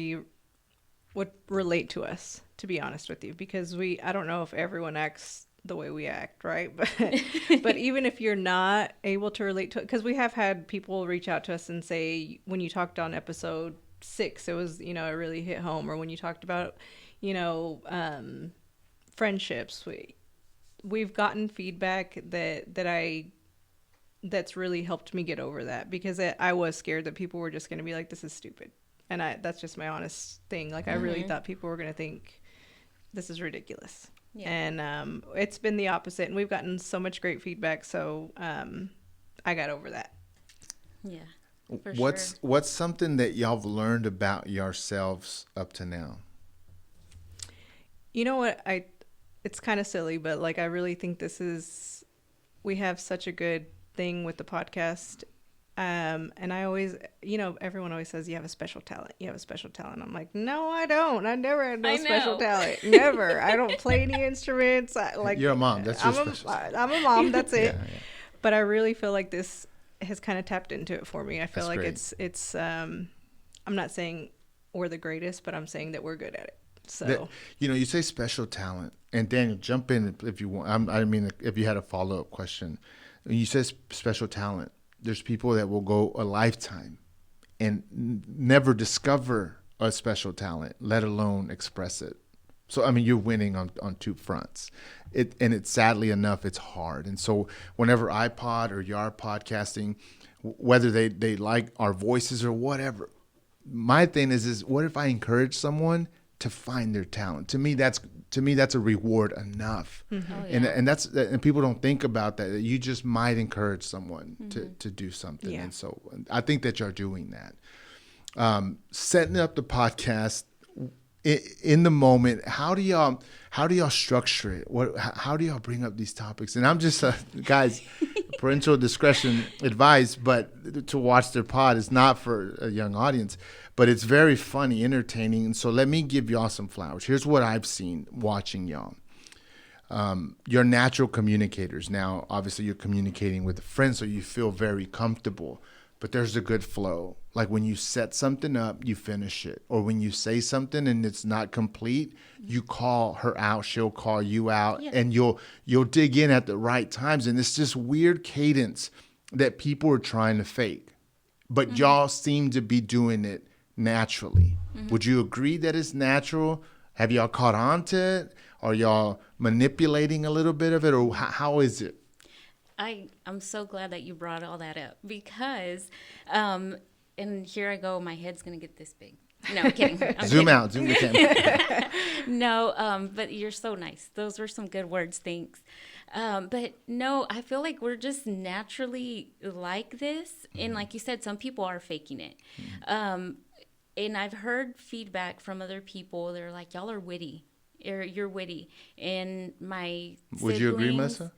B: relate to us, to be honest with you, because I don't know if everyone acts the way we act, right? But even if you're not able to relate to it, because we have had people reach out to us and say, when you talked on episode 6, it was, it really hit home, or when you talked about, friendships, we've gotten feedback that's really helped me get over that, because I was scared that people were just going to be like, this is stupid. And that's just my honest thing. Like, I really thought people were going to think this is ridiculous. Yeah. And it's been the opposite, and we've gotten so much great feedback. So I got over that. Yeah.
A: What's something that y'all have learned about yourselves up to now?
B: You know what? It's kind of silly, but like, I really think we have such a good thing with the podcast. And I always, everyone always says you have a special talent. You have a special talent. I'm like, no, I don't. I never had no special talent. Never. I don't play any instruments.
A: You're a mom. That's your special.
B: I'm a mom. That's it. Yeah. But I really feel like this has kind of tapped into it for me. I feel
A: That's
B: like
A: great.
B: it's I'm not saying we're the greatest, but I'm saying that we're good at it. So
A: That, you say special talent, and Daniel, jump in if you want. I mean, if you had a follow-up question. When you say special talent, there's people that will go a lifetime and never discover a special talent, let alone express it. So, I mean, you're winning on two fronts. It's sadly enough, it's hard. And so whenever iPod or Yar podcasting, whether they like our voices or whatever, my thing is what if I encourage someone to find their talent? To me, that's a reward enough.
C: Mm-hmm. Oh, yeah.
A: And people don't think about that you just might encourage someone to do something.
B: Yeah.
A: And so I think that you're doing that. Setting up the podcast in the moment, how do y'all structure it? How do y'all bring up these topics? And I'm just guys, parental discretion advised, but to watch their pod is not for a young audience, but it's very funny, entertaining. And so let me give y'all some flowers. Here's what I've seen watching y'all. You're natural communicators. Now, obviously you're communicating with a friend, so you feel very comfortable, but there's a good flow. Like when you set something up, you finish it. Or when you say something and it's not complete, you call her out, she'll call you out, and you'll dig in at the right times. And it's this weird cadence that people are trying to fake. But y'all seem to be doing it naturally. Would you agree that it's natural? Have y'all caught on to it? Are y'all manipulating a little bit of it? Or how is it?
C: I'm so glad that you brought all that up because, and here I go, my head's going to get this big. No, I'm kidding.
A: Zoom out. Zoom the camera.
C: No, but you're so nice. Those were some good words. Thanks. But no, I feel like we're just naturally like this. And like you said, some people are faking it. And I've heard feedback from other people. They're like, y'all are witty. You're witty. And my
A: Would you agree,
C: siblings-
A: Melissa?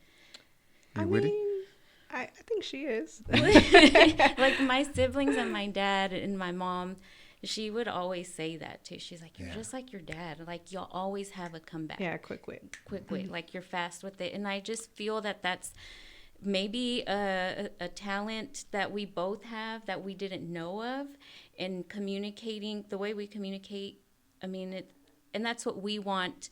B: I mean, I think she is.
C: Like my siblings and my dad and my mom, she would always say that too. She's like, you're just like your dad. Like you'll always have a comeback.
B: Yeah, quick wit.
C: Like you're fast with it. And I just feel that that's maybe a talent that we both have that we didn't know of. And communicating, the way we communicate, I mean, and that's what we want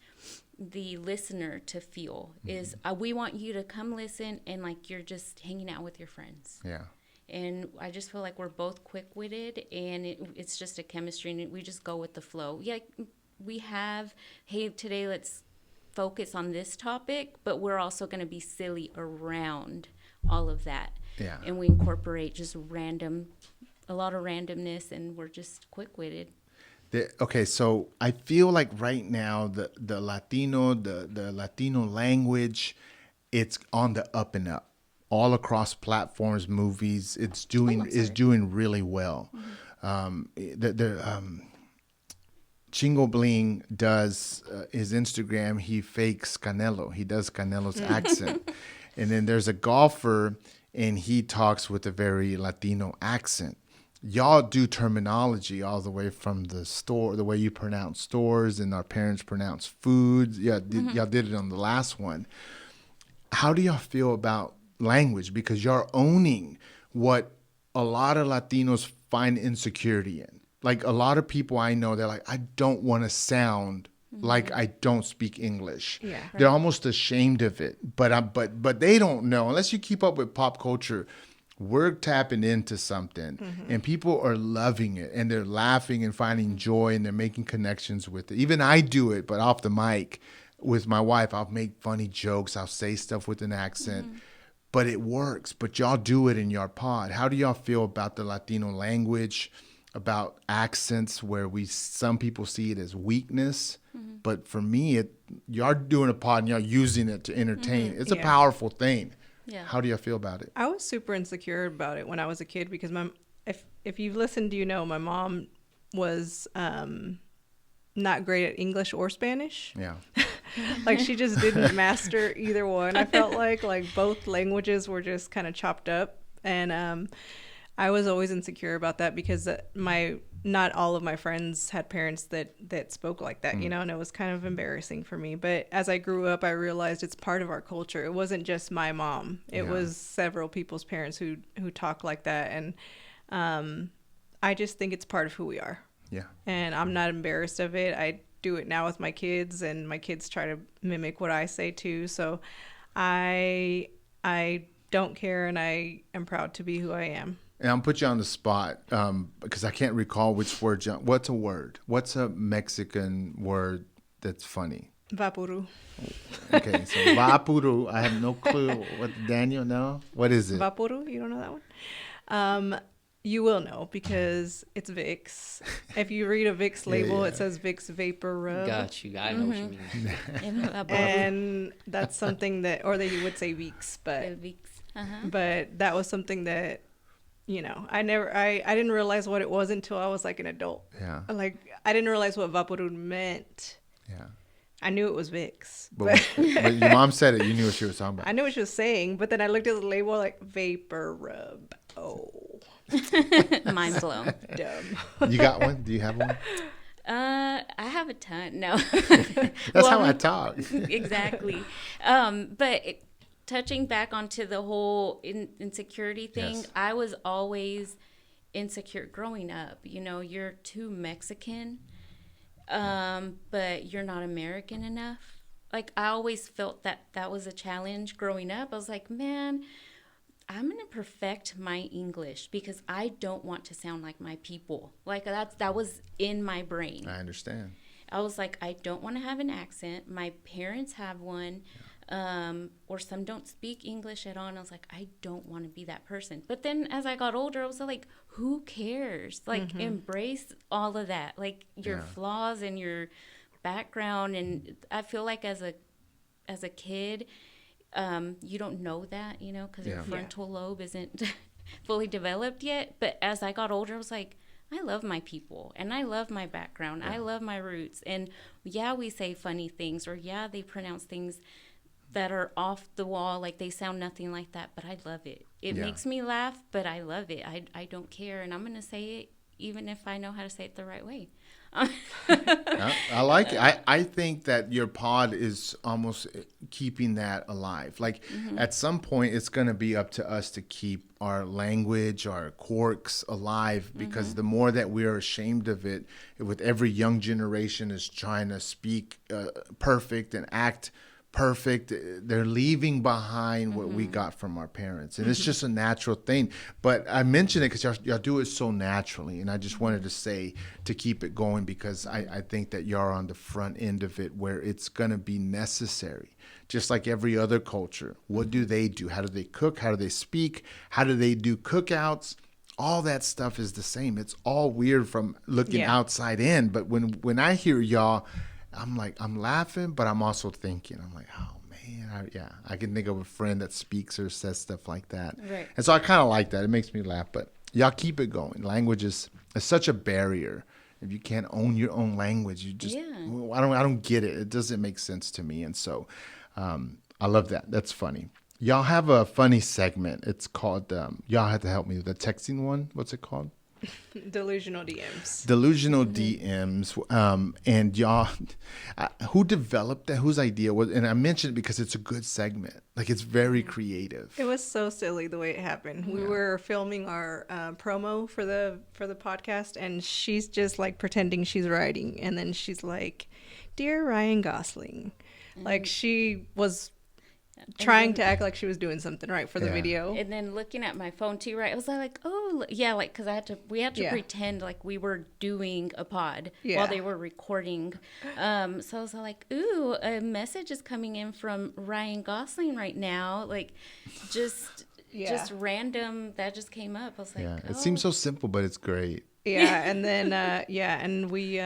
C: the listener to feel is we want you to come listen and like you're just hanging out with your friends.
A: Yeah.
C: And I just feel like we're both quick-witted and it's just a chemistry and we just go with the flow. Yeah, we have, hey, today let's focus on this topic, but we're also going to be silly around all of that.
A: Yeah.
C: And we incorporate just a lot of randomness and we're just quick-witted.
A: Okay, so I feel like right now the Latino language, it's on the up and up, all across platforms, movies. It's doing really well. Chingo Bling does his Instagram. He fakes Canelo. He does Canelo's accent, and then there's a golfer, and he talks with a very Latino accent. Y'all do terminology all the way from the store, the way you pronounce stores and our parents pronounce foods. Yeah, y'all did it on the last one. How do y'all feel about language? Because y'all owning what a lot of Latinos find insecurity in. Like a lot of people I know, they're like, I don't want to sound like I don't speak English.
B: Yeah,
A: They're almost ashamed of it. But they don't know, unless you keep up with pop culture, we're tapping into something and people are loving it and they're laughing and finding joy and they're making connections with it. Even I do it, but off the mic with my wife, I'll make funny jokes. I'll say stuff with an accent, but it works. But y'all do it in your pod. How do y'all feel about the Latino language, about accents where some people see it as weakness? But for me, y'all doing a pod and y'all using it to entertain. It's a powerful thing.
C: Yeah.
A: How do you feel about it?
B: I was super insecure about it when I was a kid because if you've listened, my mom was not great at English or Spanish.
A: Yeah.
B: Like she just didn't master either one. I felt like both languages were just kind of chopped up, and I was always insecure about that because my not all of my friends had parents that spoke like that, you know, and it was kind of embarrassing for me. But as I grew up, I realized it's part of our culture. It wasn't just my mom. It was several people's parents who talk like that. And I just think it's part of who we are.
A: Yeah.
B: And I'm not embarrassed of it. I do it now with my kids, and my kids try to mimic what I say too. So I don't care, and I am proud to be who I am.
A: And I'll put you on the spot because I can't recall which word. What's a word? What's a Mexican word that's funny?
B: Vapuru.
A: Okay, so vapuru. I have no clue. What, Daniel? No? What is it?
B: Vapuru? You don't know that one? You will know because it's Vicks. If you read a Vicks label, it says Vicks Vapor Rub.
D: Got you. I know what you mean.
B: And that's something that, or they would say Vicks, but that was something that, you know, I didn't realize what it was until I was like an adult.
A: Yeah.
B: Like, I didn't realize what Vaporub meant.
A: Yeah.
B: I knew it was Vicks.
A: But your mom said it. You knew what she was talking about.
B: I knew what she was saying, but then I looked at the label like Vapor Rub. Oh.
C: Mind blown.
B: Dumb.
A: You got one? Do you have one?
C: I have a ton. No.
A: That's how I talk.
C: Exactly. But touching back onto the whole insecurity thing,
A: Yes.
C: I was always insecure growing up. You know, you're too Mexican, but you're not American enough. Like, I always felt that was a challenge growing up. I was like, man, I'm going to perfect my English because I don't want to sound like my people. Like, that was in my brain.
A: I understand.
C: I was like, I don't want to have an accent. My parents have one. Or some don't speak English at all. And I was like, I don't want to be that person. But then as I got older, I was like, who cares? Like, embrace all of that. Like, your flaws and your background. And I feel like as a kid, you don't know that, you know, because your frontal lobe isn't fully developed yet. But as I got older, I was like, I love my people and I love my background. I love my roots. And we say funny things, or they pronounce things that are off the wall, like they sound nothing like that, but I love it. It makes me laugh, but I love it. I don't care, and I'm going to say it even if I know how to say it the right way.
A: I like it. I think that your pod is almost keeping that alive. Like, at some point, it's going to be up to us to keep our language, our quirks alive, because the more that we are ashamed of it, with every young generation is trying to speak perfect and act perfect, they're leaving behind what we got from our parents, and it's just a natural thing. But I mention it because y'all do it so naturally, and I just wanted to say to keep it going, because I think that y'all are on the front end of it, where it's going to be necessary. Just like every other culture, what do they do? How do they cook? How do they speak? How do they do cookouts? All that stuff is the same. It's all weird from looking outside in, but when I hear y'all, I'm like, I'm laughing, but I'm also thinking, I'm like, oh man, I can think of a friend that speaks or says stuff like that.
C: Right.
A: And so I kind of like that. It makes me laugh, but y'all keep it going. Language is such a barrier. If you can't own your own language, you just, I don't get it. It doesn't make sense to me. And so I love that. That's funny. Y'all have a funny segment. It's called, y'all have to help me with the texting one. What's it called?
B: Delusional DMs.
A: Delusional DMs. And y'all, who developed that? Whose idea was? And I mentioned it because it's a good segment. Like, it's very creative.
B: It was so silly the way it happened. We were filming our promo for the podcast, and she's just like pretending she's writing, and then she's like, "Dear Ryan Gosling," like she was trying to act like she was doing something right for the video.
C: And then looking at my phone too, right? I was like, oh yeah, like, because we had to pretend like we were doing a pod while they were recording. So I was like, ooh, a message is coming in from Ryan Gosling right now, like just random. That just came up. I was like,
A: it seems so simple, but it's great.
B: Yeah, and then and we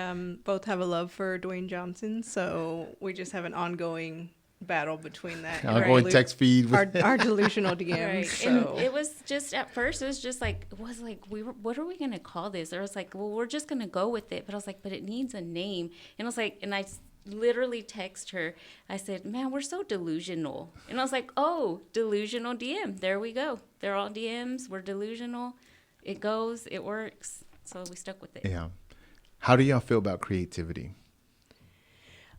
B: both have a love for Dwayne Johnson, so we just have an ongoing battle between that.
A: Ongoing text feed.
B: Our delusional DMs.
C: Right.
B: So.
C: And it was just, at first, it was just like, what are we going to call this? Or I was like, well, we're just going to go with it. But I was like, but it needs a name. And I was like, and I literally text her. I said, man, we're so delusional. And I was like, oh, delusional DM. There we go. They're all DMs. We're delusional. It goes. It works. So we stuck with it.
A: Yeah. How do y'all feel about creativity?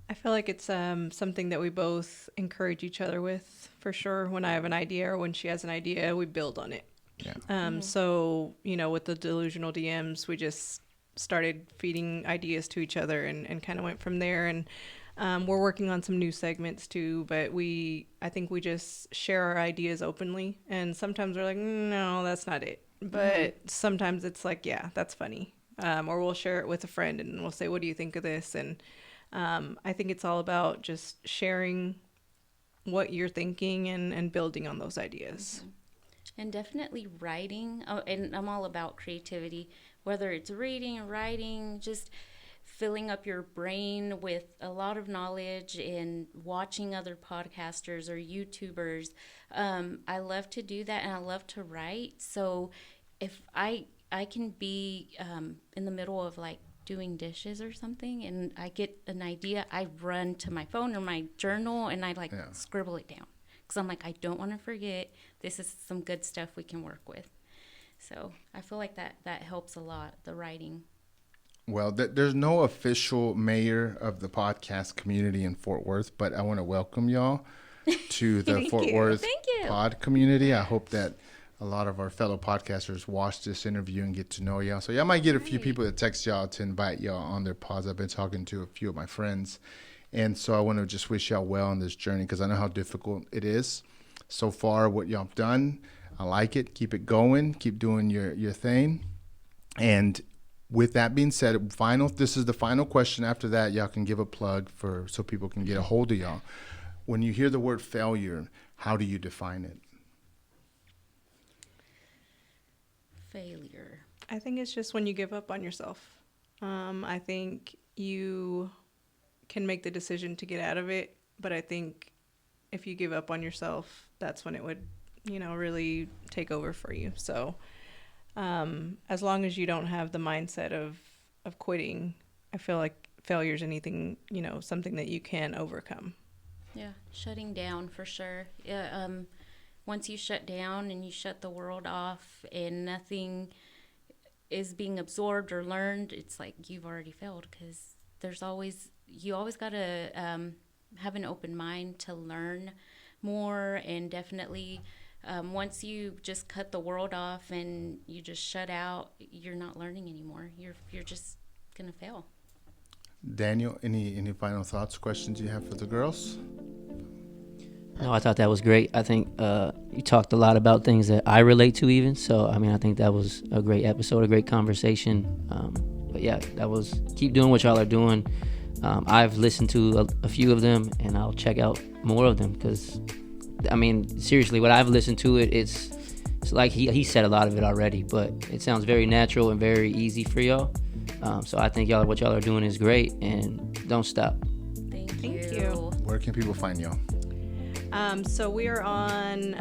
B: I feel like it's something that we both encourage each other with, for sure. When I have an idea or when she has an idea, we build on it.
A: Yeah.
B: So, with the delusional DMs, we just started feeding ideas to each other and kind of went from there. And we're working on some new segments too, but I think we just share our ideas openly. And sometimes we're like, no, that's not it. But sometimes it's like, yeah, that's funny. Or we'll share it with a friend and we'll say, what do you think of this? And I think it's all about just sharing what you're thinking and building on those ideas.
C: And definitely writing. Oh, and I'm all about creativity, whether it's reading or writing, just filling up your brain with a lot of knowledge and watching other podcasters or YouTubers. I love to do that, and I love to write. So if I can be in the middle of like doing dishes or something and I get an idea, I run to my phone or my journal and I scribble it down. Because I'm like, I don't want to forget. This is some good stuff we can work with. So I feel like that helps a lot, the writing.
A: Well, there's no official mayor of the podcast community in Fort Worth, but I want to welcome y'all to the Fort Worth pod community. I hope that a lot of our fellow podcasters watch this interview and get to know y'all. So y'all might get a few people that text y'all to invite y'all on their pods. I've been talking to a few of my friends. And so I want to just wish y'all well on this journey because I know how difficult it is. So far, what y'all have done, I like it. Keep it going. Keep doing your thing. And with that being said, this is the final question. After that, y'all can give a plug so people can get a hold of y'all. When you hear the word failure, how do you define it?
C: Failure.
B: I think it's just when you give up on yourself. I think you can make the decision to get out of it, but I think if you give up on yourself, that's when it would, really take over for you. So as long as you don't have the mindset of quitting, I feel like failure is anything, something that you can overcome.
C: Yeah, shutting down for sure. Yeah, once you shut down and you shut the world off and nothing is being absorbed or learned, it's like you've already failed because you always got to have an open mind to learn more. And definitely once you just cut the world off and you just shut out, you're not learning anymore. You're just going to fail.
A: Daniel, any final thoughts, questions you have for the girls?
D: No, I thought that was great. I think you talked a lot about things that I relate to even. So, I think that was a great episode, a great conversation. But yeah, keep doing what y'all are doing. I've listened to a few of them, and I'll check out more of them because, seriously, what I've listened to, it's like he said a lot of it already, but it sounds very natural and very easy for y'all. So I think what y'all are doing is great, and don't stop.
C: Thank you.
A: Where can people find y'all?
B: So we are on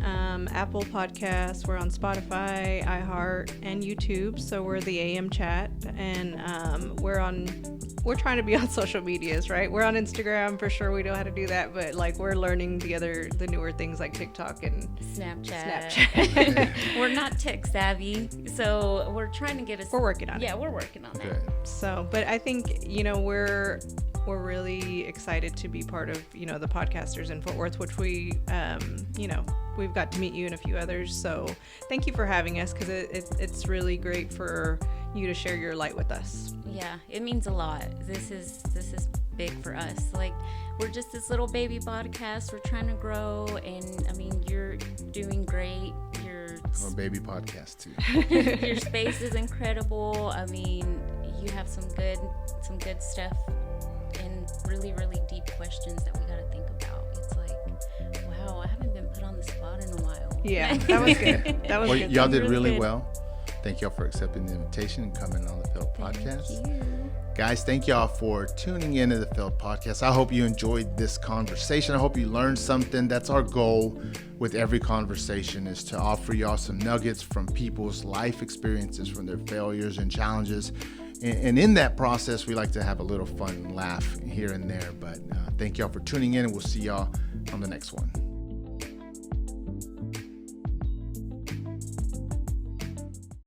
B: Apple Podcasts, we're on Spotify, iHeart, and YouTube. So we're the AM Chat, and we're trying to be on social medias, right? We're on Instagram for sure. We know how to do that, but we're learning the newer things like TikTok and
C: Snapchat. We're not tech savvy, so we're trying to get us.
B: We're working on it.
C: Yeah, we're working on
A: Okay.
C: that.
B: So, but I think we're really excited to be part of the podcasters in Fort Worth, which we've got to meet you and a few others. So thank you for having us because it's really great for you to share your light with us.
C: Yeah, it means a lot. This is big for us. We're just this little baby podcast. We're trying to grow, and you're doing great.
A: I'm a baby podcast too.
C: Your space is incredible. You have some good stuff and really, really deep questions that we got to think about. It's like, wow, I haven't been put on the spot in a while.
B: Yeah, that was good.
A: Well,
B: good.
A: y'all did really
C: good.
A: well. Thank y'all for accepting the invitation and coming on the Failed Podcast.
C: Thank you.
A: Guys, thank y'all for tuning in to the Failed Podcast. I hope you enjoyed this conversation. I hope you learned something. That's our goal with every conversation, is to offer y'all some nuggets from people's life experiences, from their failures and challenges. And in that process, we like to have a little fun and laugh here and there. But thank y'all for tuning in, and we'll see y'all on the next one.